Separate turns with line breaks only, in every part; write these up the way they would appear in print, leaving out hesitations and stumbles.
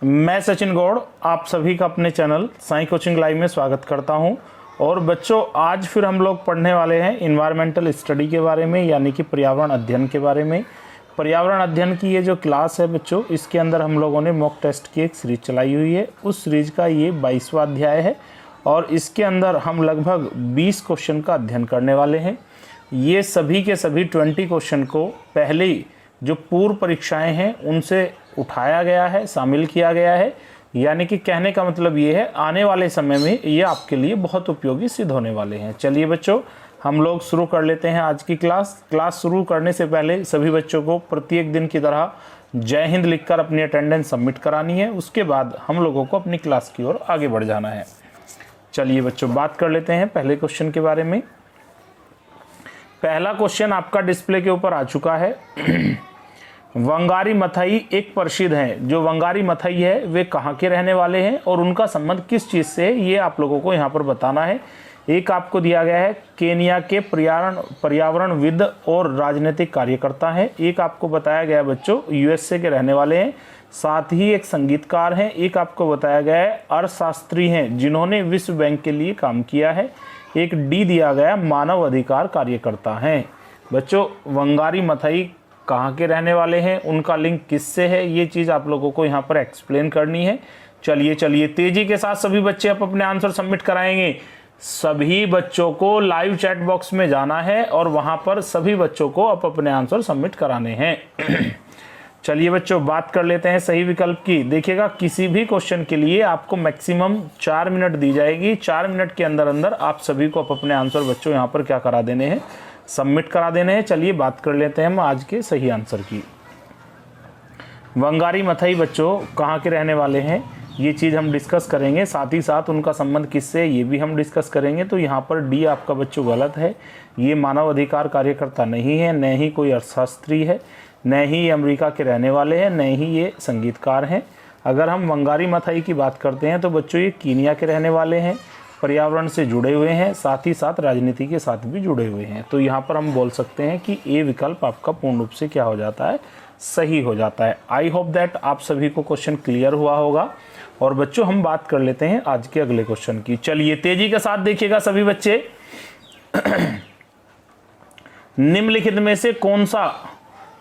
मैं सचिन गौड़ आप सभी का अपने चैनल साई कोचिंग लाइव में स्वागत करता हूं। और बच्चों, आज फिर हम लोग पढ़ने वाले हैं इन्वायरमेंटल स्टडी के बारे में, यानी कि पर्यावरण अध्ययन के बारे में। पर्यावरण अध्ययन की ये जो क्लास है बच्चों, इसके अंदर हम लोगों ने मॉक टेस्ट की एक सीरीज चलाई हुई है। उस सीरीज का ये 22वां अध्याय है और इसके अंदर हम लगभग 20 क्वेश्चन का अध्ययन करने वाले हैं। ये सभी के सभी 20 क्वेश्चन को पहले ही जो पूर्व परीक्षाएं हैं उनसे उठाया गया है, शामिल किया गया है। यानी कि कहने का मतलब ये है, आने वाले समय में ये आपके लिए बहुत उपयोगी सिद्ध होने वाले हैं। चलिए बच्चों, हम लोग शुरू कर लेते हैं आज की क्लास शुरू करने से पहले सभी बच्चों को प्रत्येक दिन की तरह जय हिंद लिखकर अपनी अटेंडेंस सबमिट करानी है। उसके बाद हम लोगों को अपनी क्लास की ओर आगे बढ़ जाना है। चलिए बच्चों, बात कर लेते हैं पहले क्वेश्चन के बारे में। पहला क्वेश्चन आपका डिस्प्ले के ऊपर आ चुका है। वंगारी मथई एक प्रसिद्ध हैं। जो वंगारी मथई है वे कहाँ के रहने वाले हैं और उनका संबंध किस चीज़ से है, ये आप लोगों को यहाँ पर बताना है। एक आपको दिया गया है केनिया के पर्यावरणविद और राजनीतिक कार्यकर्ता हैं। एक आपको बताया गया है बच्चों यूएसए के रहने वाले हैं, साथ ही एक संगीतकार हैं। एक आपको बताया गया है अर्थशास्त्री हैं जिन्होंने विश्व बैंक के लिए काम किया है। एक डी दिया गया मानव अधिकार कार्यकर्ता हैं। बच्चों, वंगारी मथई कहाँ के रहने वाले हैं, उनका लिंक किससे है, ये चीज़ आप लोगों को यहाँ पर एक्सप्लेन करनी है। चलिए तेजी के साथ सभी बच्चे आप अपने आंसर सबमिट कराएंगे। सभी बच्चों को लाइव चैट बॉक्स में जाना है और वहाँ पर सभी बच्चों को आप अपने आंसर सबमिट कराने हैं। चलिए बच्चों, बात कर लेते हैं सही विकल्प की। देखिएगा, किसी भी क्वेश्चन के लिए आपको मैक्सिमम 4 मिनट दी जाएगी। 4 मिनट के अंदर अंदर आप सभी को अपने आंसर बच्चों यहाँ पर क्या करा देने हैं, सबमिट करा देने हैं। चलिए बात कर लेते हैं हम आज के सही आंसर की। वंगारी मथई बच्चों कहाँ के रहने वाले हैं, ये चीज़ हम डिस्कस करेंगे। साथ ही साथ उनका संबंध किससे, ये भी हम डिस्कस करेंगे। तो यहाँ पर डी आपका बच्चों गलत है। ये मानव अधिकार कार्यकर्ता नहीं है, न ही कोई अर्थशास्त्री है, न ही ये अमेरिका के रहने वाले हैं, न ही ये संगीतकार हैं। अगर हम वंगारी मथई की बात करते हैं तो बच्चों ये कीनिया के रहने वाले हैं, पर्यावरण से जुड़े हुए हैं, साथ ही साथ राजनीति के साथ भी जुड़े हुए हैं। तो यहाँ पर हम बोल सकते हैं कि ए विकल्प आपका पूर्ण रूप से क्या हो जाता है, सही हो जाता है। आई होप दैट आप सभी को क्वेश्चन क्लियर हुआ होगा। और बच्चों, हम बात कर लेते हैं आज के अगले क्वेश्चन की। चलिए तेजी के साथ देखिएगा सभी बच्चे। निम्नलिखित में से कौन सा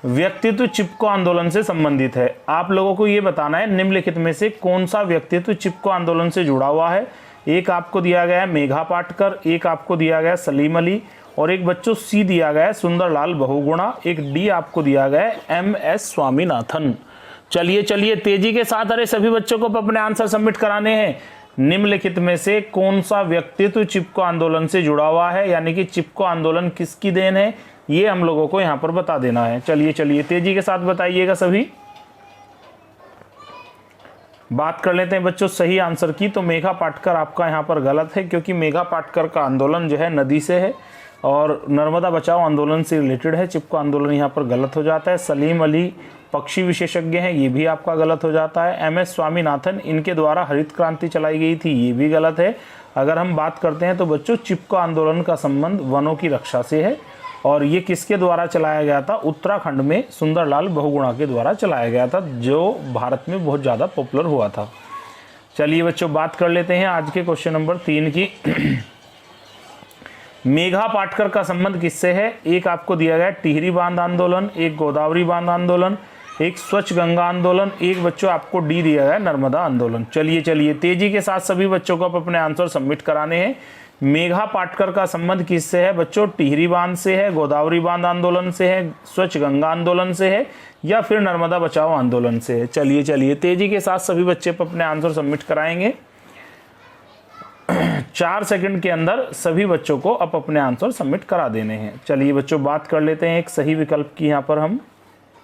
व्यक्तित्व चिपको आंदोलन से संबंधित है। आप लोगों को यह बताना है निम्नलिखित में से कौन सा व्यक्तित्व चिपको आंदोलन से जुड़ा हुआ है। एक आपको दिया गया है मेघा पाटकर, एक आपको दिया गया है सलीम अली, और एक बच्चों सी दिया गया है सुंदरलाल बहुगुणा, एक डी आपको दिया गया है MS स्वामीनाथन। चलिए तेजी के साथ, अरे सभी बच्चों को अपने आंसर सबमिट कराने हैं। निम्नलिखित में से कौन सा व्यक्तित्व चिपको आंदोलन से जुड़ा हुआ है, यानी कि चिपको आंदोलन किसकी देन है, ये हम लोगों को यहाँ पर बता देना है। चलिए तेजी के साथ बताइएगा सभी। बात कर लेते हैं बच्चों सही आंसर की। तो मेघा पाटकर आपका यहाँ पर गलत है, क्योंकि मेघा पाटकर का आंदोलन जो है नदी से है और नर्मदा बचाओ आंदोलन से रिलेटेड है। चिपको आंदोलन यहाँ पर गलत हो जाता है। सलीम अली पक्षी विशेषज्ञ हैं, ये भी आपका गलत हो जाता है। MS स्वामीनाथन, इनके द्वारा हरित क्रांति चलाई गई थी, ये भी गलत है। अगर हम बात करते हैं तो बच्चों चिपको आंदोलन का संबंध वनों की रक्षा से है और ये किसके द्वारा चलाया गया था, उत्तराखंड में सुंदरलाल बहुगुणा के द्वारा चलाया गया था, जो भारत में बहुत ज़्यादा पॉपुलर हुआ था। चलिए बच्चों, बात कर लेते हैं आज के क्वेश्चन नंबर 3 की। मेघा पाटकर का संबंध किससे है। एक आपको दिया गया टिहरी बांध आंदोलन, एक गोदावरी बांध आंदोलन, एक स्वच्छ गंगा आंदोलन, एक बच्चों आपको डी दिया गया नर्मदा आंदोलन। चलिए तेजी के साथ सभी बच्चों को अपने आंसर सबमिट कराने हैं। मेघा पाटकर का संबंध किससे है बच्चों, टिहरी बांध से है, गोदावरी बांध आंदोलन से है, स्वच्छ गंगा आंदोलन से है, या फिर नर्मदा बचाओ आंदोलन से है। चलिए तेजी के साथ सभी बच्चे अपने आंसर सबमिट कराएंगे। 4 सेकंड के अंदर सभी बच्चों को अपने आंसर सबमिट करा देने हैं। चलिए बच्चों, बात कर लेते हैं एक सही विकल्प की। यहाँ पर हम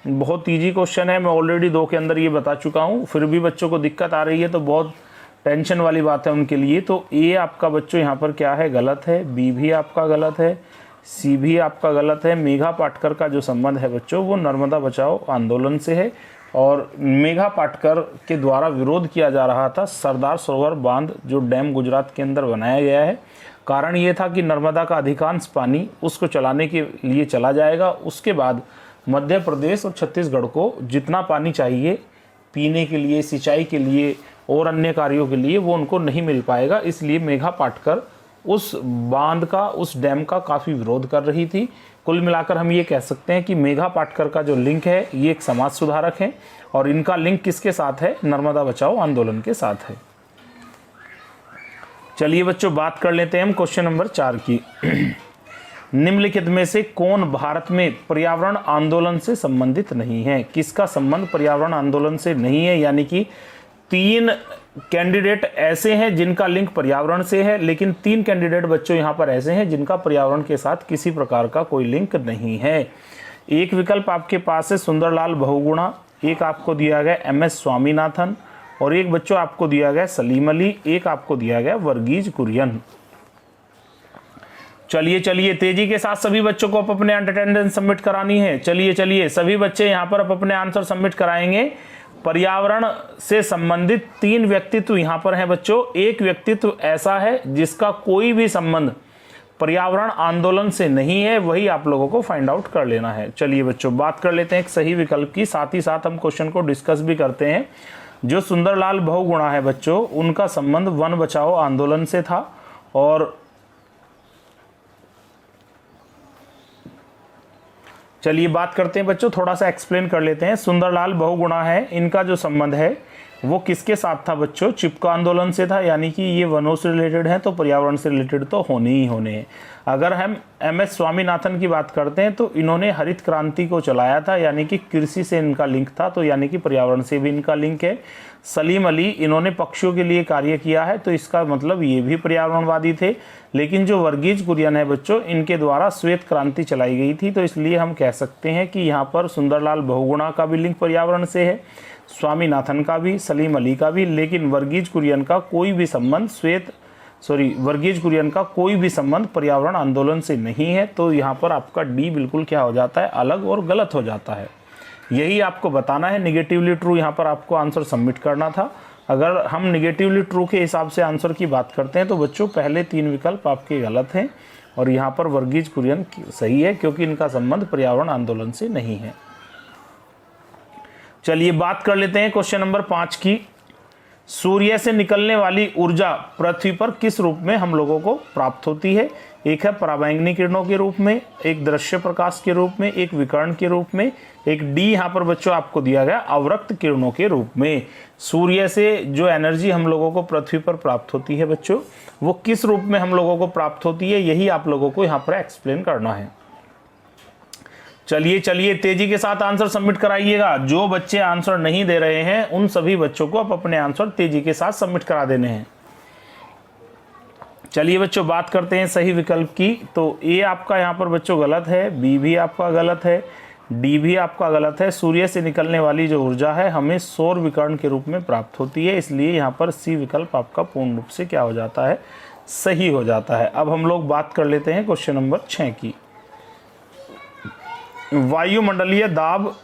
बहुत ईजी क्वेश्चन है, मैं ऑलरेडी 2 के अंदर ये बता चुका हूँ, फिर भी बच्चों को दिक्कत आ रही है तो बहुत टेंशन वाली बात है उनके लिए। तो ए आपका बच्चों यहाँ पर क्या है, गलत है। बी भी आपका गलत है, सी भी आपका गलत है। मेघा पाटकर का जो संबंध है बच्चों वो नर्मदा बचाओ आंदोलन से है और मेघा पाटकर के द्वारा विरोध किया जा रहा था सरदार सरोवर बांध, जो डैम गुजरात के अंदर बनाया गया है। कारण ये था कि नर्मदा का अधिकांश पानी उसको चलाने के लिए चला जाएगा, उसके बाद मध्य प्रदेश और छत्तीसगढ़ को जितना पानी चाहिए पीने के लिए, सिंचाई के लिए और अन्य कार्यों के लिए वो उनको नहीं मिल पाएगा। इसलिए मेघा पाटकर उस बांध का, उस डैम का काफ़ी विरोध कर रही थी। कुल मिलाकर हम ये कह सकते हैं कि मेघा पाटकर का जो लिंक है ये एक समाज सुधारक है और इनका लिंक किसके साथ है? नर्मदा बचाओ आंदोलन के साथ है। चलिए बच्चों बात कर लेते हैं हम क्वेश्चन नंबर 4 की। निम्नलिखित में से कौन भारत में पर्यावरण आंदोलन से संबंधित नहीं है? किसका संबंध पर्यावरण आंदोलन से नहीं है? यानी कि 3 कैंडिडेट ऐसे हैं जिनका लिंक पर्यावरण से है, लेकिन 3 कैंडिडेट बच्चों यहाँ पर ऐसे हैं जिनका पर्यावरण के साथ किसी प्रकार का कोई लिंक नहीं है। एक विकल्प आपके पास है सुंदरलाल बहुगुणा, एक आपको दिया गया MS स्वामीनाथन और एक बच्चों आपको दिया गया सलीम अली, एक आपको दिया गया वर्गीज कुरियन। चलिए तेजी के साथ सभी बच्चों को अपने अटेंडेंस सबमिट करानी है। चलिए सभी बच्चे यहाँ पर अपने आंसर सबमिट कराएंगे। पर्यावरण से संबंधित 3 व्यक्तित्व यहाँ पर हैं बच्चों। एक व्यक्तित्व ऐसा है जिसका कोई भी संबंध पर्यावरण आंदोलन से नहीं है, वही आप लोगों को फाइंड आउट कर लेना है। चलिए बच्चों बात कर लेते हैं एक सही विकल्प की, साथ ही साथ हम क्वेश्चन को डिस्कस भी करते हैं। जो सुंदरलाल बहुगुणा है बच्चों, उनका संबंध वन बचाओ आंदोलन से था और चलिए बात करते हैं बच्चों, थोड़ा सा एक्सप्लेन कर लेते हैं। सुंदरलाल बहुगुणा है, इनका जो संबंध है वो किसके साथ था बच्चों? चिपको आंदोलन से था, यानी कि ये वनों से रिलेटेड है तो पर्यावरण से रिलेटेड तो होने ही होने हैं। अगर हम MS स्वामीनाथन की बात करते हैं तो इन्होंने हरित क्रांति को चलाया था, यानी कि कृषि से इनका लिंक था, तो यानी कि पर्यावरण से भी इनका लिंक है। सलीम अली, इन्होंने पक्षियों के लिए कार्य किया है, तो इसका मतलब ये भी पर्यावरणवादी थे। लेकिन जो वर्गीज कुरियन है बच्चों, इनके द्वारा श्वेत क्रांति चलाई गई थी, तो इसलिए हम कह सकते हैं कि यहाँ पर सुंदरलाल बहुगुणा का भी लिंक पर्यावरण से है, स्वामीनाथन का भी, सलीम अली का भी, लेकिन वर्गीज कुरियन का कोई भी संबंध वर्गीज कुरियन का कोई भी संबंध पर्यावरण आंदोलन से नहीं है। तो यहाँ पर आपका डी बिल्कुल क्या हो जाता है? अलग और गलत हो जाता है। यही आपको बताना है। निगेटिवली ट्रू यहाँ पर आपको आंसर सबमिट करना था। अगर हम निगेटिवली ट्रू के हिसाब से आंसर की बात करते हैं तो बच्चों पहले 3 विकल्प आपके गलत हैं और यहाँ पर वर्गीज कुरियन सही है, क्योंकि इनका संबंध पर्यावरण आंदोलन से नहीं है। चलिए बात कर लेते हैं क्वेश्चन नंबर 5 की। सूर्य से निकलने वाली ऊर्जा पृथ्वी पर किस रूप में हम लोगों को प्राप्त होती है? एक है पराबैंगनी किरणों के रूप में, एक दृश्य प्रकाश के रूप में, एक विकर्ण के रूप में, एक डी यहाँ पर बच्चों आपको दिया गया अवरक्त किरणों के रूप में। सूर्य से जो एनर्जी हम लोगों को पृथ्वी पर प्राप्त होती है बच्चों, वो किस रूप में हम लोगों को प्राप्त होती है, यही आप लोगों को यहाँ पर एक्सप्लेन करना है। चलिए तेजी के साथ आंसर सबमिट कराइएगा। जो बच्चे आंसर नहीं दे रहे हैं उन सभी बच्चों को आप अपने आंसर तेजी के साथ सबमिट करा देने हैं। चलिए बच्चों बात करते हैं सही विकल्प की। तो ए आपका यहाँ पर बच्चों गलत है, बी भी आपका गलत है, डी भी आपका गलत है। सूर्य से निकलने वाली जो ऊर्जा है हमें सौर विकर्ण के रूप में प्राप्त होती है, इसलिए यहाँ पर सी विकल्प आपका पूर्ण रूप से क्या हो जाता है? सही हो जाता है। अब हम लोग बात कर लेते हैं क्वेश्चन नंबर 6 की। वायुमंडलीय दाब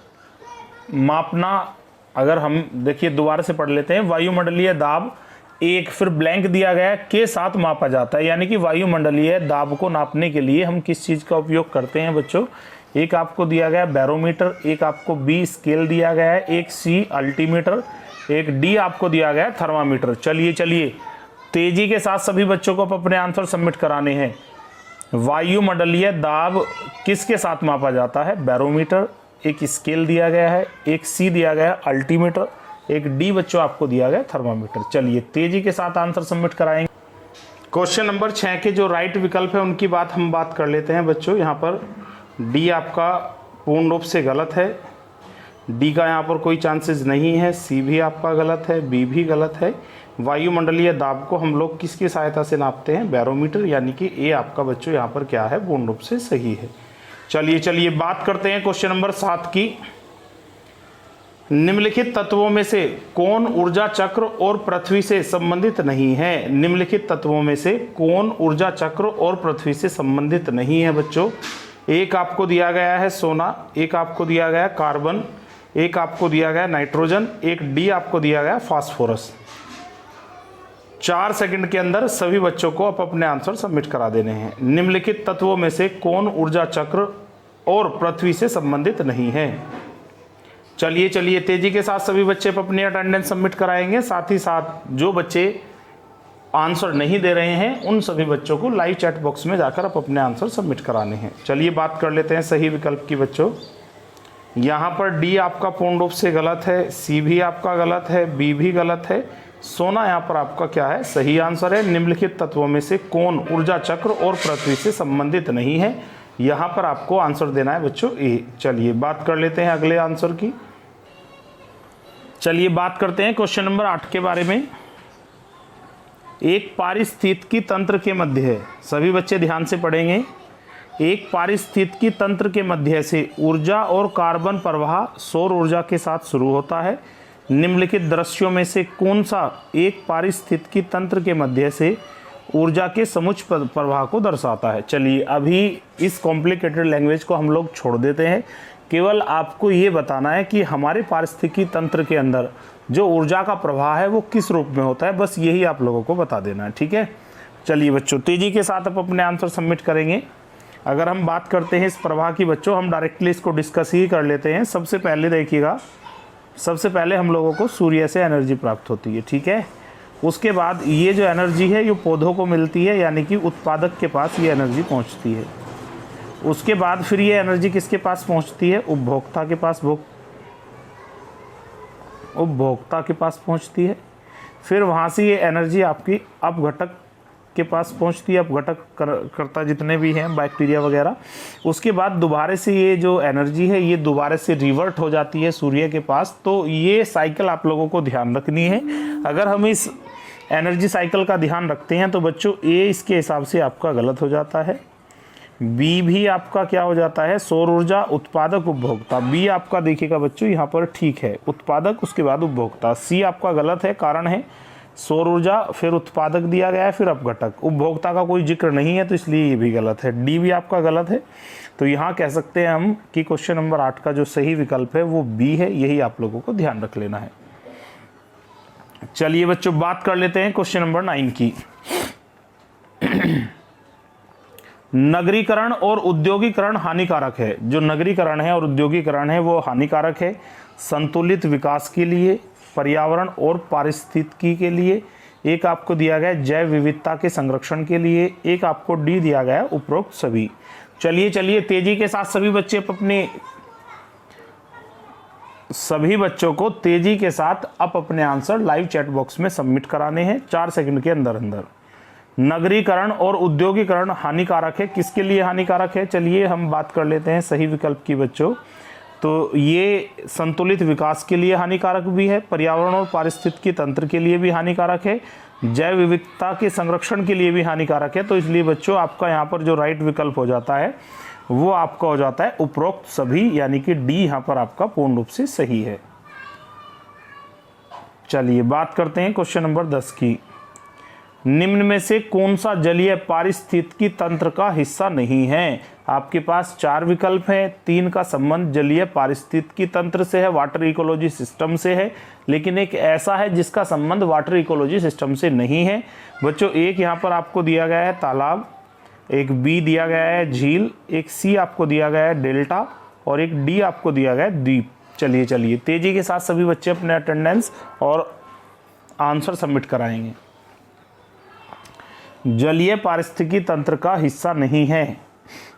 मापना, अगर हम देखिए दोबारा से पढ़ लेते हैं। वायुमंडलीय दाब एक, फिर ब्लैंक दिया गया के साथ मापा जाता है, यानी कि वायुमंडलीय दाब को नापने के लिए हम किस चीज़ का उपयोग करते हैं बच्चों? एक आपको दिया गया बैरोमीटर, एक आपको बी स्केल दिया गया है, एक सी अल्टीमीटर, एक डी आपको दिया गया है थर्मामीटर। चलिए तेजी के साथ सभी बच्चों को अपने आंसर सबमिट कराने हैं। वायुमंडलीय दाब किसके साथ मापा जाता है? बैरोमीटर, एक स्केल दिया गया है, एक सी दिया गया है अल्टीमीटर, एक डी बच्चों आपको दिया गया थर्मामीटर। चलिए तेजी के साथ आंसर सबमिट कराएंगे। क्वेश्चन नंबर 6 के जो राइट विकल्प है उनकी हम बात कर लेते हैं बच्चों। यहाँ पर डी आपका पूर्ण रूप से गलत है, डी का यहाँ पर कोई चांसेस नहीं है, सी भी आपका गलत है, बी भी गलत है। वायुमंडलीय दाब को हम लोग किसकी सहायता से नापते हैं? बैरोमीटर, यानी कि ए आपका बच्चों यहाँ पर क्या है? पूर्ण रूप से सही है। चलिए बात करते हैं क्वेश्चन नंबर 7 की। निम्नलिखित तत्वों में से कौन ऊर्जा चक्र और पृथ्वी से संबंधित नहीं है? निम्नलिखित तत्वों में से कौन ऊर्जा चक्र और पृथ्वी से संबंधित नहीं है बच्चों? एक आपको दिया गया है सोना, एक आपको दिया गया कार्बन, एक आपको दिया गया नाइट्रोजन, एक डी आपको दिया गया फास्फोरस। 4 सेकंड के अंदर सभी बच्चों को आप अपने आंसर सबमिट करा देने हैं। निम्नलिखित तत्वों में से कौन ऊर्जा चक्र और पृथ्वी से संबंधित नहीं है? चलिए तेजी के साथ सभी बच्चे अपनी अटेंडेंस सबमिट कराएंगे। साथ ही साथ जो बच्चे आंसर नहीं दे रहे हैं उन सभी बच्चों को लाइव चैट बॉक्स में जाकर आप अपने आंसर सबमिट कराने हैं। चलिए बात कर लेते हैं सही विकल्प की बच्चों। यहाँ पर डी आपका पूर्ण रूप से गलत है, सी भी आपका गलत है, बी भी गलत है, सोना यहाँ पर आपका क्या है, सही आंसर है। निम्नलिखित तत्वों में से कौन ऊर्जा चक्र और पृथ्वी से संबंधित नहीं है, यहाँ पर आपको आंसर देना है बच्चों ए। चलिए बात कर लेते हैं अगले आंसर की। चलिए बात करते हैं क्वेश्चन नंबर 8 के बारे में। एक पारिस्थितिकी तंत्र के मध्य है, सभी बच्चे ध्यान से पढ़ेंगे। एक पारिस्थितिकी तंत्र के मध्य से ऊर्जा और कार्बन प्रवाह सौर ऊर्जा के साथ शुरू होता है। निम्नलिखित दृश्यों में से कौन सा एक पारिस्थितिकी तंत्र के मध्य से ऊर्जा के समुच्च प्रवाह को दर्शाता है। चलिए अभी इस कॉम्प्लिकेटेड लैंग्वेज को हम लोग छोड़ देते हैं, केवल आपको ये बताना है कि हमारे पारिस्थितिकी तंत्र के अंदर जो ऊर्जा का प्रवाह है वो किस रूप में होता है, बस यही आप लोगों को बता देना है, ठीक है। चलिए बच्चों तेजी के साथ आप अपने आंसर सबमिट करेंगे। अगर हम बात करते हैं इस प्रवाह की बच्चों, हम डायरेक्टली इसको डिस्कस ही कर लेते हैं। सबसे पहले देखिएगा, सबसे पहले हम लोगों को सूर्य से एनर्जी प्राप्त होती है, ठीक है। उसके बाद ये जो एनर्जी है ये पौधों को मिलती है, यानी कि उत्पादक के पास ये एनर्जी पहुंचती है। उसके बाद फिर ये एनर्जी किसके पास पहुंचती है, उपभोक्ता के पास, उपभोक्ता के पास पहुंचती है। फिर वहाँ से ये एनर्जी आपकी अपघटक के पास पहुंचती है, अपघटक करता जितने भी हैं बैक्टीरिया वगैरह। उसके बाद दोबारा से ये जो एनर्जी है ये दोबारा से रिवर्ट हो जाती है सूर्य के पास। तो ये साइकिल आप लोगों को ध्यान रखनी है। अगर हम इस एनर्जी साइकिल का ध्यान रखते हैं तो बच्चों ए इसके हिसाब से आपका गलत हो जाता है, बी भी आपका क्या हो जाता है, सौर ऊर्जा, उत्पादक, उपभोक्ता। बी आपका देखिएगा बच्चों यहाँ पर ठीक है, उत्पादक उसके बाद उपभोक्ता। सी आपका गलत है, कारण है सौर ऊर्जा, फिर उत्पादक दिया गया है, फिर अपघटक। उपभोक्ता का कोई जिक्र नहीं है तो इसलिए ये भी गलत है। डी भी आपका गलत है। तो यहाँ कह सकते हैं हम कि क्वेश्चन नंबर 8 का जो सही विकल्प है वो बी है, यही आप लोगों को ध्यान रख लेना है। चलिए बच्चों बात कर लेते हैं क्वेश्चन नंबर 9 की। नगरीकरण और उद्योगीकरण हानिकारक है। जो नगरीकरण है और उद्योगीकरण है वो हानिकारक है संतुलित विकास के लिए, पर्यावरण और पारिस्थितिकी के लिए। एक आपको दिया गया है जैव विविधता के संरक्षण के लिए, एक आपको डी दिया गया है उपरोक्त सभी। चलिए तेजी के साथ सभी बच्चे अपने सभी बच्चों को तेजी के साथ अपने आंसर लाइव चैट बॉक्स में सबमिट कराने हैं 4 सेकंड के अंदर अंदर। नगरीकरण और उद्योगीकरण हानिकारक है, किसके लिए हानिकारक है? चलिए हम बात कर लेते हैं सही विकल्प की बच्चों। तो ये संतुलित विकास के लिए हानिकारक भी है, पर्यावरण और पारिस्थितिकी तंत्र के लिए भी हानिकारक है, जैव विविधता के संरक्षण के लिए भी हानिकारक है। तो इसलिए बच्चों आपका यहाँ पर जो राइट विकल्प हो जाता है वो आपका हो जाता है उपरोक्त सभी, यानी कि डी यहाँ पर आपका पूर्ण रूप से सही है। चलिए बात करते हैं क्वेश्चन नंबर 10 की। निम्न में से कौन सा जलीय पारिस्थितिकी तंत्र का हिस्सा नहीं है? आपके पास 4 विकल्प हैं। 3 का संबंध जलीय पारिस्थितिकी तंत्र से है, वाटर इकोलॉजी सिस्टम से है, लेकिन एक ऐसा है जिसका संबंध वाटर इकोलॉजी सिस्टम से नहीं है। बच्चों एक यहाँ पर आपको दिया गया है तालाब, एक बी दिया गया है झील, एक सी आपको दिया गया है डेल्टा और एक डी आपको दिया गया है द्वीप। चलिए तेजी के साथ सभी बच्चे अपने अटेंडेंस और आंसर सबमिट कराएंगे। जलीय पारिस्थितिकी तंत्र का हिस्सा नहीं है।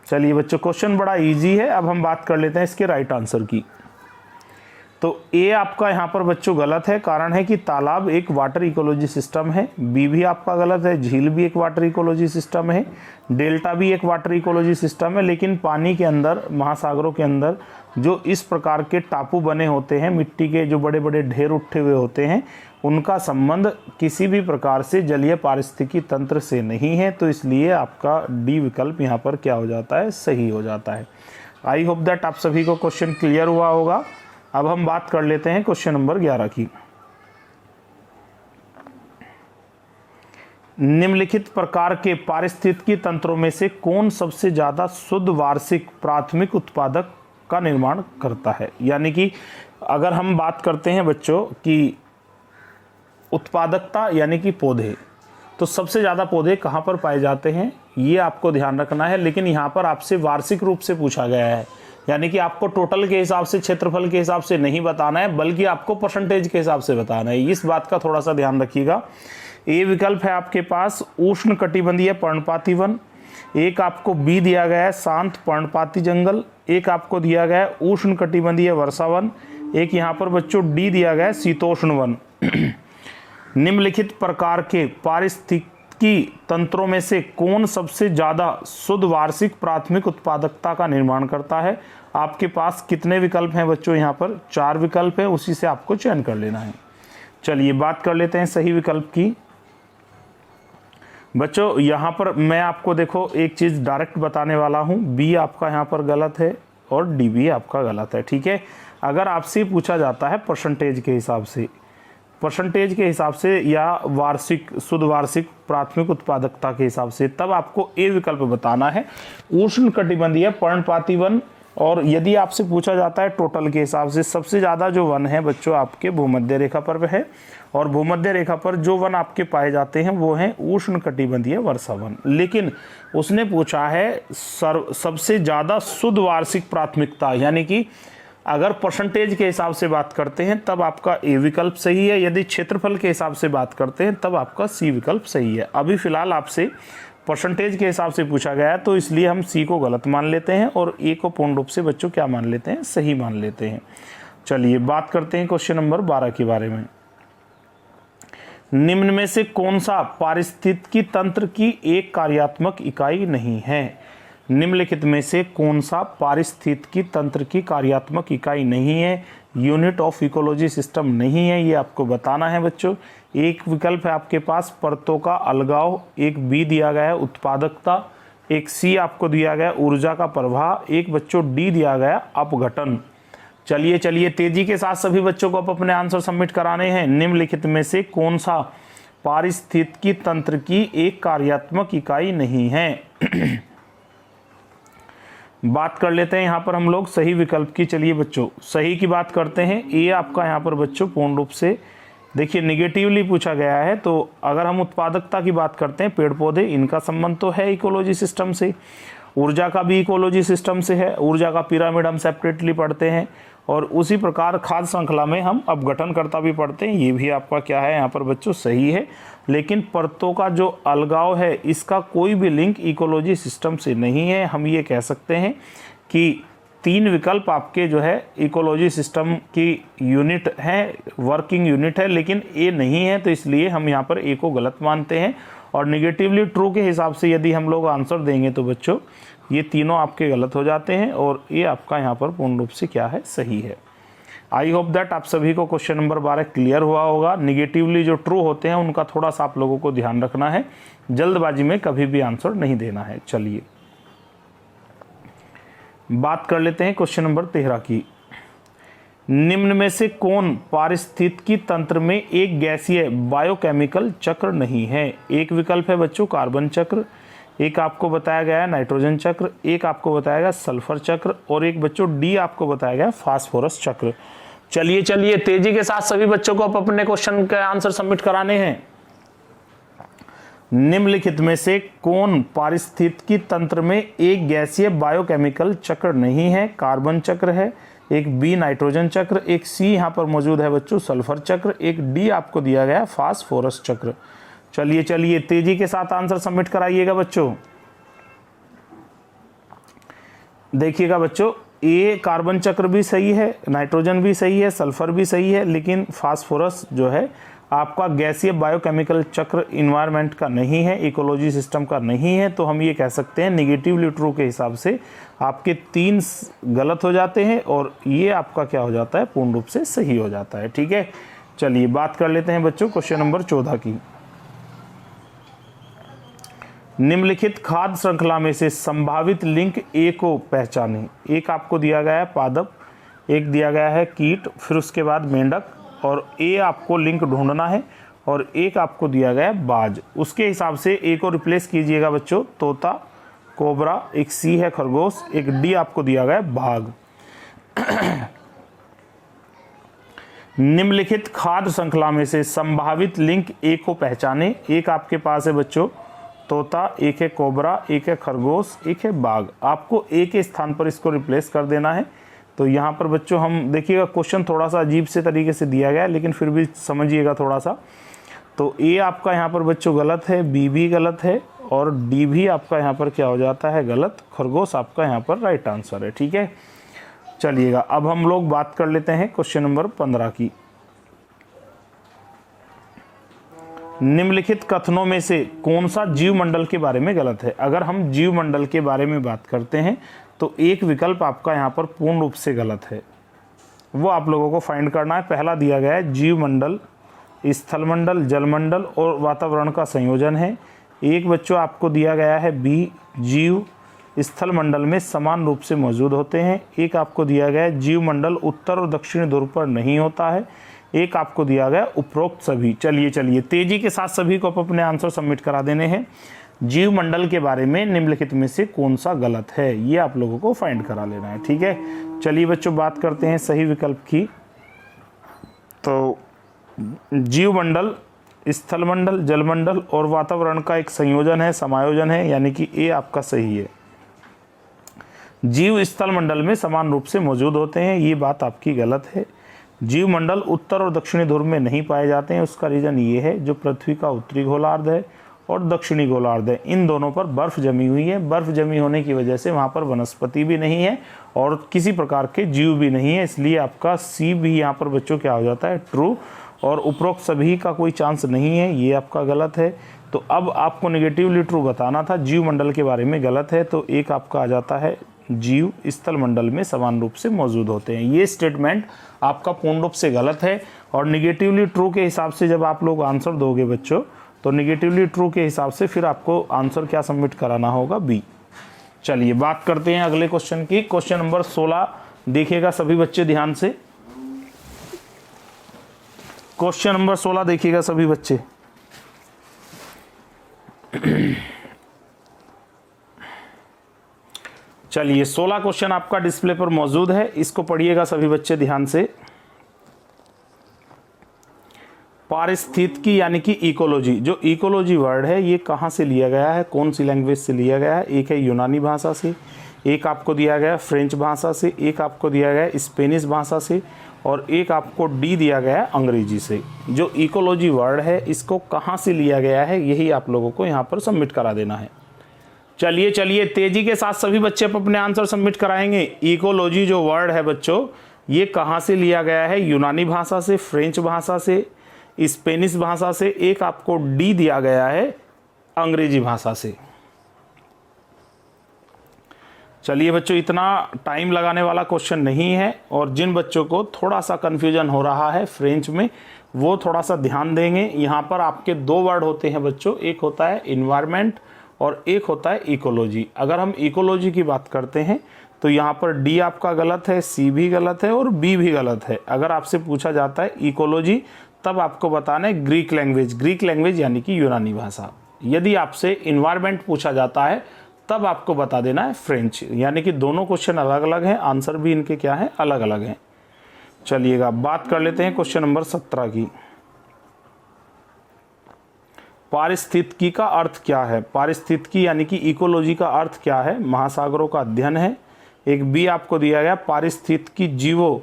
चलिए बच्चों क्वेश्चन बड़ा इजी है। अब हम बात कर लेते हैं इसके राइट आंसर की। तो ए आपका यहाँ पर बच्चों गलत है, कारण है कि तालाब एक वाटर इकोलॉजी सिस्टम है। बी भी आपका गलत है, झील भी एक वाटर इकोलॉजी सिस्टम है, डेल्टा भी एक वाटर इकोलॉजी सिस्टम है। लेकिन पानी के अंदर, महासागरों के अंदर जो इस प्रकार के टापू बने होते हैं, मिट्टी के जो बड़े बड़े ढेर उठे हुए होते हैं, उनका संबंध किसी भी प्रकार से जलीय पारिस्थितिकी तंत्र से नहीं है। तो इसलिए आपका डी विकल्प यहाँ पर क्या हो जाता है, सही हो जाता है। आई होप दैट आप सभी को क्वेश्चन क्लियर हुआ होगा। अब हम बात कर लेते हैं क्वेश्चन नंबर 11 की। निम्नलिखित प्रकार के पारिस्थितिकी तंत्रों में से कौन सबसे ज्यादा शुद्ध वार्षिक प्राथमिक उत्पादक का निर्माण करता है? यानी कि अगर हम बात करते हैं बच्चों कि उत्पादकता यानी कि पौधे, तो सबसे ज़्यादा पौधे कहाँ पर पाए जाते हैं ये आपको ध्यान रखना है। लेकिन यहाँ पर आपसे वार्षिक रूप से पूछा गया है, यानी कि आपको टोटल के हिसाब से, क्षेत्रफल के हिसाब से नहीं बताना है, बल्कि आपको परसेंटेज के हिसाब से बताना है। इस बात का थोड़ा सा ध्यान रखिएगा। ए विकल्प है आपके पास उष्ण कटिबंधीय पर्णपाती वन, एक आपको बी दिया गया है शांत पर्णपाती जंगल, एक आपको दिया गया है उष्ण कटिबंधीय वर्षावन, एक यहाँ पर बच्चों डी दिया गया है शीतोष्ण वन। निम्नलिखित प्रकार के पारिस्थितिकी तंत्रों में से कौन सबसे ज्यादा शुद्ध वार्षिक प्राथमिक उत्पादकता का निर्माण करता है? आपके पास कितने विकल्प हैं बच्चों? यहाँ पर 4 विकल्प है, उसी से आपको चयन कर लेना है। चलिए बात कर लेते हैं सही विकल्प की। बच्चों यहाँ पर मैं आपको देखो एक चीज डायरेक्ट बताने वाला हूँ, बी आपका यहाँ पर गलत है और डी भी आपका गलत है, ठीक है। अगर आपसे पूछा जाता है परसेंटेज के हिसाब से, परसेंटेज के हिसाब से या वार्षिक शुद्ध वार्षिक प्राथमिक उत्पादकता के हिसाब से, तब आपको ए विकल्प बताना है उष्ण कटिबंधीय पर्णपाती वन। और यदि आपसे पूछा जाता है टोटल के हिसाब से, सबसे ज़्यादा जो वन है बच्चों आपके भूमध्य रेखा पर है, और भूमध्य रेखा पर जो वन आपके पाए जाते हैं वो हैं उष्ण कटिबंधीय वर्षा वन। लेकिन उसने पूछा है सबसे ज़्यादा शुद्ध वार्षिक प्राथमिकता, यानी कि अगर परसेंटेज के हिसाब से बात करते हैं तब आपका ए विकल्प सही है, यदि क्षेत्रफल के हिसाब से बात करते हैं तब आपका सी विकल्प सही है। अभी फिलहाल आपसे परसेंटेज के हिसाब से पूछा गया है, तो इसलिए हम सी को गलत मान लेते हैं और ए को पूर्ण रूप से बच्चों क्या मान लेते हैं? सही मान लेते हैं। चलिए बात करते हैं क्वेश्चन नंबर 12 के बारे में। निम्न में से कौन सा पारिस्थितिकी तंत्र की एक कार्यात्मक इकाई नहीं है? निम्नलिखित में से कौन सा पारिस्थितिकी तंत्र की कार्यात्मक इकाई नहीं है, यूनिट ऑफ इकोलॉजी सिस्टम नहीं है? ये आपको बताना है बच्चों। एक विकल्प है आपके पास परतों का अलगाव, एक बी दिया गया है उत्पादकता, एक सी आपको दिया गया ऊर्जा का प्रवाह, एक बच्चों डी दिया गया अपघटन। चलिए तेजी के साथ सभी बच्चों को अपने आंसर सबमिट कराने हैं। निम्नलिखित में से कौन सा पारिस्थितिकी तंत्र की एक कार्यात्मक इकाई नहीं है? बात कर लेते हैं यहाँ पर हम लोग सही विकल्प की। चलिए बच्चों सही की बात करते हैं। ए आपका यहाँ पर बच्चों पूर्ण रूप से देखिए निगेटिवली पूछा गया है, तो अगर हम उत्पादकता की बात करते हैं, पेड़ पौधे इनका संबंध तो है इकोलॉजी सिस्टम से, ऊर्जा का भी इकोलॉजी सिस्टम से है, ऊर्जा का पिरामिड हम सेपरेटली पढ़ते हैं, और उसी प्रकार खाद्य श्रृंखला में हम अपघटनकर्ता भी पढ़ते हैं। ये भी आपका क्या है यहाँ पर बच्चों सही है। लेकिन परतों का जो अलगाव है इसका कोई भी लिंक इकोलॉजी सिस्टम से नहीं है। हम ये कह सकते हैं कि 3 विकल्प आपके जो है इकोलॉजी सिस्टम की यूनिट है, वर्किंग यूनिट है, लेकिन ए नहीं है, तो इसलिए हम यहाँ पर ए को गलत मानते हैं। और निगेटिवली ट्रू के हिसाब से यदि हम लोग आंसर देंगे तो बच्चों ये तीनों आपके गलत हो जाते हैं, और ये आपका यहाँ पर पूर्ण रूप से क्या है? सही है। आई होप दैट आप सभी को क्वेश्चन नंबर 12 क्लियर हुआ होगा। निगेटिवली जो ट्रू होते हैं उनका थोड़ा सा आप लोगों को ध्यान रखना है, जल्दबाजी में कभी भी आंसर नहीं देना है। चलिए बात कर लेते हैं क्वेश्चन नंबर 13 की। निम्न में से कौन पारिस्थितिकी तंत्र में एक गैसीय बायोकेमिकल चक्र नहीं है? एक विकल्प है बच्चों कार्बन चक्र, एक आपको बताया गया है नाइट्रोजन चक्र, एक आपको बताया गया सल्फर चक्र, और एक बच्चों डी आपको बताया गया फास्फोरस चक्र। चलिए तेजी के साथ सभी बच्चों को अपने क्वेश्चन के आंसर सबमिट कराने हैं। निम्नलिखित में से कौन पारिस्थितिकी तंत्र में एक गैसीय बायोकेमिकल चक्र नहीं है? कार्बन चक्र है, एक बी नाइट्रोजन चक्र, एक सी यहाँ पर मौजूद है बच्चों सल्फर चक्र, एक डी आपको दिया गया फास्फोरस चक्र। चलिए तेजी के साथ आंसर सबमिट कराइएगा बच्चों। देखिएगा बच्चों ए कार्बन चक्र भी सही है, नाइट्रोजन भी सही है, सल्फर भी सही है, लेकिन फास्फोरस जो है आपका गैसीय बायोकेमिकल चक्र इन्वायरमेंट का नहीं है, इकोलॉजी सिस्टम का नहीं है। तो हम ये कह सकते हैं निगेटिवली ट्रू के हिसाब से आपके 3 गलत हो जाते हैं, और ये आपका क्या हो जाता है? पूर्ण रूप से सही हो जाता है। ठीक है, चलिए बात कर लेते हैं बच्चों क्वेश्चन नंबर 14 की। निम्नलिखित खाद्य श्रृंखला में से संभावित लिंक ए को पहचानें। एक आपको दिया गया है पादप, एक दिया गया है कीट, फिर उसके बाद मेंढक, और ए आपको लिंक ढूंढना है, और एक आपको दिया गया है बाज। उसके हिसाब से ए को रिप्लेस कीजिएगा बच्चों तोता, कोबरा, एक सी है खरगोश, एक डी आपको दिया गया है बाघ। निम्नलिखित खाद्य श्रृंखला में से संभावित लिंक ए को पहचाने। एक आपके पास है बच्चों तोता, एक है कोबरा, एक है खरगोश, एक है बाघ। आपको एक के स्थान पर इसको रिप्लेस कर देना है। तो यहाँ पर बच्चों हम देखिएगा, क्वेश्चन थोड़ा सा अजीब से तरीके से दिया गया है, लेकिन फिर भी समझिएगा थोड़ा सा। तो ए आपका यहाँ पर बच्चों गलत है, बी भी गलत है, और डी भी आपका यहाँ पर क्या हो जाता है, गलत। खरगोश आपका यहाँ पर राइट आंसर है। ठीक है, चलिएगा अब हम लोग बात कर लेते हैं क्वेश्चन नंबर 15 की। निम्नलिखित कथनों में से कौन सा जीव मंडल के बारे में गलत है? अगर हम जीव मंडल के बारे में बात करते हैं तो एक विकल्प आपका यहाँ पर पूर्ण रूप से गलत है, वो आप लोगों को फाइंड करना है। पहला दिया गया है जीव मंडल स्थलमंडल, जलमंडल और वातावरण का संयोजन है। एक बच्चों आपको दिया गया है बी, जीव स्थल मंडल में समान रूप से मौजूद होते हैं। एक आपको दिया गया है जीव मंडल उत्तर और दक्षिणी ध्रुव पर नहीं होता है। एक आपको दिया गया उपरोक्त सभी। चलिए तेजी के साथ सभी को अपने आंसर सबमिट करा देने हैं। जीव मंडल के बारे में निम्नलिखित में से कौन सा गलत है, ये आप लोगों को फाइंड करा लेना है। ठीक है, चलिए बच्चों बात करते हैं सही विकल्प की। तो जीव मंडल स्थलमंडल, जलमंडल और वातावरण का एक संयोजन है, समायोजन है, यानी कि ए आपका सही है। जीव स्थल मंडल में समान रूप से मौजूद होते हैं, ये बात आपकी गलत है। जीव मंडल उत्तर और दक्षिणी ध्रुव में नहीं पाए जाते हैं, उसका रीज़न ये है जो पृथ्वी का उत्तरी गोलार्ध है और दक्षिणी गोलार्ध है, इन दोनों पर बर्फ़ जमी हुई है। बर्फ़ जमी होने की वजह से वहाँ पर वनस्पति भी नहीं है और किसी प्रकार के जीव भी नहीं है, इसलिए आपका सी भी यहाँ पर बच्चों क्या हो जाता है, ट्रू। और उपरोक्त सभी का कोई चांस नहीं है, ये आपका गलत है। तो अब आपको नेगेटिवली ट्रू बताना था, जीव मंडल के बारे में गलत है, तो एक आपका आ जाता है जीव स्थल मंडल में समान रूप से मौजूद होते हैं। ये स्टेटमेंट आपका पूर्ण रूप से गलत है। और निगेटिवली ट्रू के हिसाब से जब आप लोग आंसर दोगे बच्चों, तो निगेटिवली ट्रू के हिसाब से फिर आपको आंसर क्या सबमिट कराना होगा, बी। चलिए बात करते हैं अगले क्वेश्चन की। क्वेश्चन नंबर 16 देखिएगा सभी बच्चे ध्यान से। क्वेश्चन नंबर 16 देखिएगा सभी बच्चे। चलिए 16 क्वेश्चन आपका डिस्प्ले पर मौजूद है, इसको पढ़िएगा सभी बच्चे ध्यान से। पारिस्थितिकी यानी कि इकोलॉजी, जो इकोलॉजी वर्ड है ये कहाँ से लिया गया है, कौन सी लैंग्वेज से लिया गया है? एक है यूनानी भाषा से, एक आपको दिया गया फ्रेंच भाषा से, एक आपको दिया गया स्पेनिश भाषा से, और एक आपको डी दिया गया अंग्रेजी से। जो इकोलॉजी वर्ड है इसको कहाँ से लिया गया है, यही आप लोगों को यहाँ पर सबमिट करा देना है। चलिए तेजी के साथ सभी बच्चे अपने आंसर सबमिट कराएंगे। इकोलॉजी जो वर्ड है बच्चों, ये कहाँ से लिया गया है? यूनानी भाषा से, फ्रेंच भाषा से, स्पेनिश भाषा से, एक आपको डी दिया गया है अंग्रेजी भाषा से। चलिए बच्चों, इतना टाइम लगाने वाला क्वेश्चन नहीं है, और जिन बच्चों को थोड़ा सा कन्फ्यूजन हो रहा है फ्रेंच में, वो थोड़ा सा ध्यान देंगे। यहाँ पर आपके दो वर्ड होते हैं बच्चों, एक होता है इन्वायरमेंट और एक होता है इकोलॉजी। अगर हम इकोलॉजी की बात करते हैं तो यहाँ पर डी आपका गलत है, सी भी गलत है और बी भी गलत है। अगर आपसे पूछा जाता है इकोलॉजी, तब आपको बताना है ग्रीक लैंग्वेज यानी कि यूनानी भाषा। यदि आपसे इन्वायरमेंट पूछा जाता है तब आपको बता देना है फ्रेंच। यानी कि दोनों क्वेश्चन अलग अलग हैं, आंसर भी इनके क्या है, अलग अलग हैं। चलिएगा बात कर लेते हैं क्वेश्चन नंबर 17 की। पारिस्थितिकी का अर्थ क्या है? पारिस्थितिकी यानी कि इकोलॉजी का अर्थ क्या है? महासागरों का अध्ययन है। एक बी आपको दिया गया पारिस्थितिकी जीवों,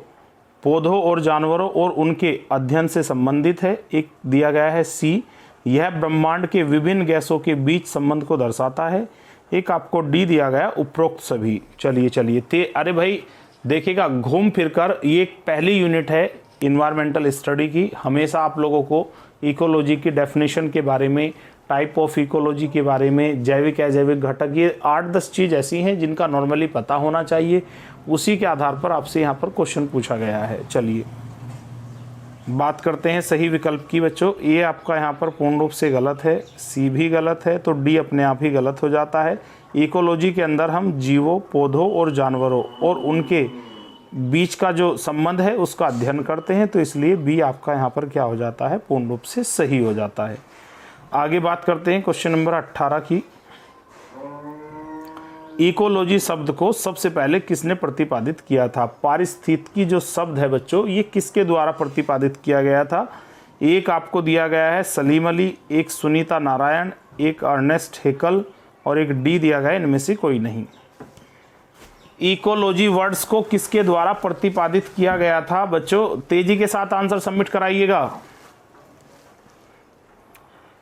पौधों और जानवरों और उनके अध्ययन से संबंधित है। एक दिया गया है सी, यह ब्रह्मांड के विभिन्न गैसों के बीच संबंध को दर्शाता है। एक आपको डी दिया गया उपरोक्त सभी। चलिए अरे भाई देखिएगा, घूम फिरकर ये पहली यूनिट है इन्वायरमेंटल स्टडी की। हमेशा आप लोगों को इकोलॉजी की डेफिनेशन के बारे में, टाइप ऑफ इकोलॉजी के बारे में, जैविक अजैविक घटक, ये 8-10 चीज़ ऐसी हैं जिनका नॉर्मली पता होना चाहिए। उसी के आधार पर आपसे यहाँ पर क्वेश्चन पूछा गया है। चलिए बात करते हैं सही विकल्प की बच्चों। ए आपका यहाँ पर पूर्ण रूप से गलत है, सी भी गलत है, तो डी अपने आप ही गलत हो जाता है। इकोलॉजी के अंदर हम जीवों, पौधों और जानवरों और उनके बीच का जो संबंध है उसका अध्ययन करते हैं, तो इसलिए बी आपका यहाँ पर क्या हो जाता है, पूर्ण रूप से सही हो जाता है। आगे बात करते हैं क्वेश्चन नंबर 18 की। इकोलॉजी शब्द को सबसे पहले किसने प्रतिपादित किया था? पारिस्थितिकी जो शब्द है बच्चों, ये किसके द्वारा प्रतिपादित किया गया था? एक आपको दिया गया है सलीम अली, एक सुनीता नारायण, एक अर्नेस्ट हेकल और एक डी दिया गया है, इनमें से कोई नहीं। इकोलॉजी वर्ड्स को किसके द्वारा प्रतिपादित किया गया था? बच्चों तेजी के साथ आंसर सबमिट कराइएगा।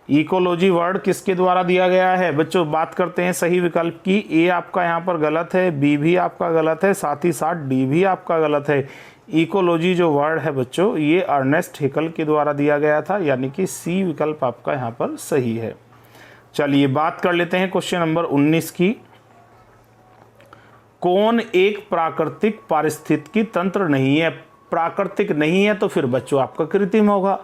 इकोलॉजी वर्ड किसके द्वारा दिया गया है? बच्चों बात करते हैं सही विकल्प की। ए आपका यहाँ पर गलत है, बी भी आपका गलत है, साथ ही साथ डी भी आपका गलत है। इकोलॉजी जो वर्ड है बच्चों ये अर्नेस्ट हेकल के द्वारा दिया गया था, यानी कि सी विकल्प आपका यहाँ पर सही है। चलिए बात कर लेते हैं क्वेश्चन नंबर 19 की। कौन एक प्राकृतिक पारिस्थितिकी तंत्र नहीं है? प्राकृतिक नहीं है तो फिर बच्चों आपका कृत्रिम होगा।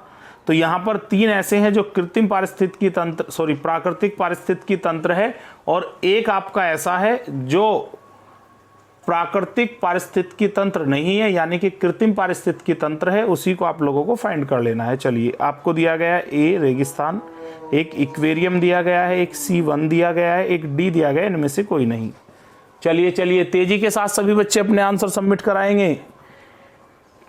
तो यहाँ पर 3 ऐसे हैं जो कृत्रिम पारिस्थितिकी तंत्र प्राकृतिक पारिस्थितिकी तंत्र है, और एक आपका ऐसा है जो प्राकृतिक पारिस्थितिकी तंत्र नहीं है, यानी कि कृत्रिम पारिस्थितिकी तंत्र है। उसी को आप लोगों को फाइंड कर लेना है। चलिए आपको दिया गया है ए रेगिस्तान, एक इक्वेरियम दिया गया है, एक C1 दिया गया है, एक डी दिया गया है, इनमें से कोई नहीं। चलिए तेजी के साथ सभी बच्चे अपने आंसर सबमिट कराएंगे।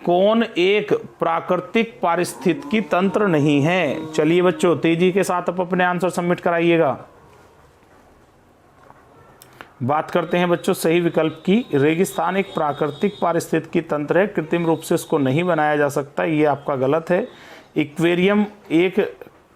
कौन एक प्राकृतिक पारिस्थितिकी तंत्र नहीं है? चलिए बच्चों तेजी के साथ आप अपने आंसर सबमिट कराइएगा। बात करते हैं बच्चों सही विकल्प की। रेगिस्तान एक प्राकृतिक पारिस्थितिकी तंत्र है, कृत्रिम रूप से इसको नहीं बनाया जा सकता, ये आपका गलत है। इक्वेरियम एक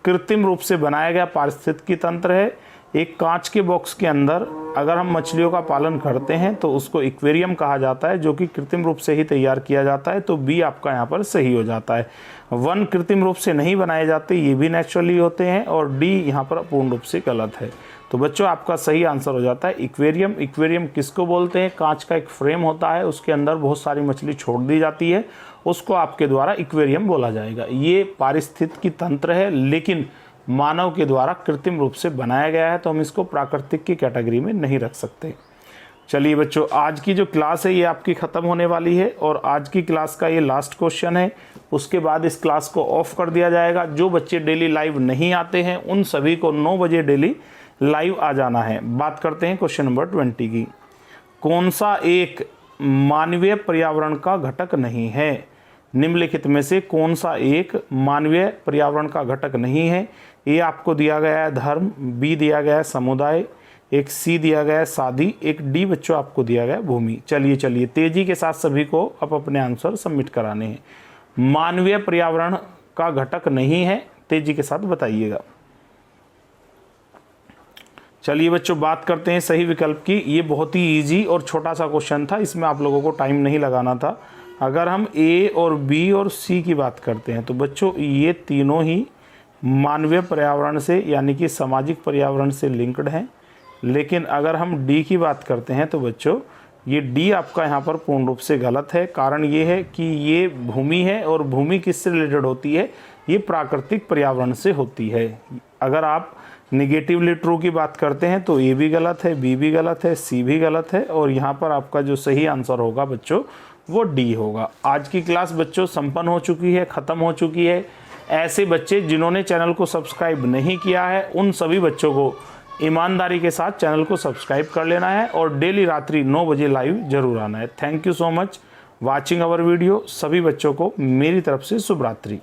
कृत्रिम रूप से बनाया गया पारिस्थितिकी तंत्र है। एक कांच के बॉक्स के अंदर अगर हम मछलियों का पालन करते हैं तो उसको एक्वेरियम कहा जाता है, जो कि कृत्रिम रूप से ही तैयार किया जाता है। तो बी आपका यहाँ पर सही हो जाता है। वन कृत्रिम रूप से नहीं बनाए जाते, ये भी नेचुरली होते हैं, और डी यहाँ पर पूर्ण रूप से गलत है। तो बच्चों आपका सही आंसर हो जाता है एक्वेरियम। एक्वेरियम किसको बोलते हैं? कांच का एक फ्रेम होता है, उसके अंदर बहुत सारी मछली छोड़ दी जाती है, उसको आपके द्वारा एक्वेरियम बोला जाएगा। ये पारिस्थितिकी तंत्र है, लेकिन मानव के द्वारा कृत्रिम रूप से बनाया गया है, तो हम इसको प्राकृतिक की कैटेगरी में नहीं रख सकते। चलिए बच्चों आज की जो क्लास है ये आपकी ख़त्म होने वाली है, और आज की क्लास का ये लास्ट क्वेश्चन है। उसके बाद इस क्लास को ऑफ कर दिया जाएगा। जो बच्चे डेली लाइव नहीं आते हैं उन सभी को 9 बजे डेली लाइव आ जाना है। बात करते हैं क्वेश्चन नंबर 20 की। कौन सा एक मानवीय पर्यावरण का घटक नहीं है? निम्नलिखित में से कौन सा एक मानवीय पर्यावरण का घटक नहीं है? ए आपको दिया गया है धर्म, बी दिया गया है समुदाय, एक सी दिया गया है शादी, एक डी बच्चों आपको दिया गया है भूमि। चलिए तेजी के साथ सभी को अब अपने आंसर सबमिट कराने हैं। मानवीय पर्यावरण का घटक नहीं है, तेजी के साथ बताइएगा। चलिए बच्चों बात करते हैं सही विकल्प की। ये बहुत ही इजी और छोटा सा क्वेश्चन था, इसमें आप लोगों को टाइम नहीं लगाना था। अगर हम ए और बी और सी की बात करते हैं तो बच्चों ये तीनों ही मानवीय पर्यावरण से यानी कि सामाजिक पर्यावरण से लिंक्ड हैं। लेकिन अगर हम डी की बात करते हैं तो बच्चों ये डी आपका यहाँ पर पूर्ण रूप से गलत है। कारण ये है कि ये भूमि है, और भूमि किससे रिलेटेड होती है? ये प्राकृतिक पर्यावरण से होती है। अगर आप निगेटिवली ट्रू की बात करते हैं तो ए भी गलत है, बी भी गलत है, सी भी गलत है, और यहाँ पर आपका जो सही आंसर होगा बच्चों वो डी होगा। आज की क्लास बच्चों संपन्न हो चुकी है, ख़त्म हो चुकी है। ऐसे बच्चे जिन्होंने चैनल को सब्सक्राइब नहीं किया है उन सभी बच्चों को ईमानदारी के साथ चैनल को सब्सक्राइब कर लेना है, और डेली रात्रि 9 बजे लाइव जरूर आना है। Thank you so much watching our video. सभी बच्चों को मेरी तरफ से शुभ रात्रि।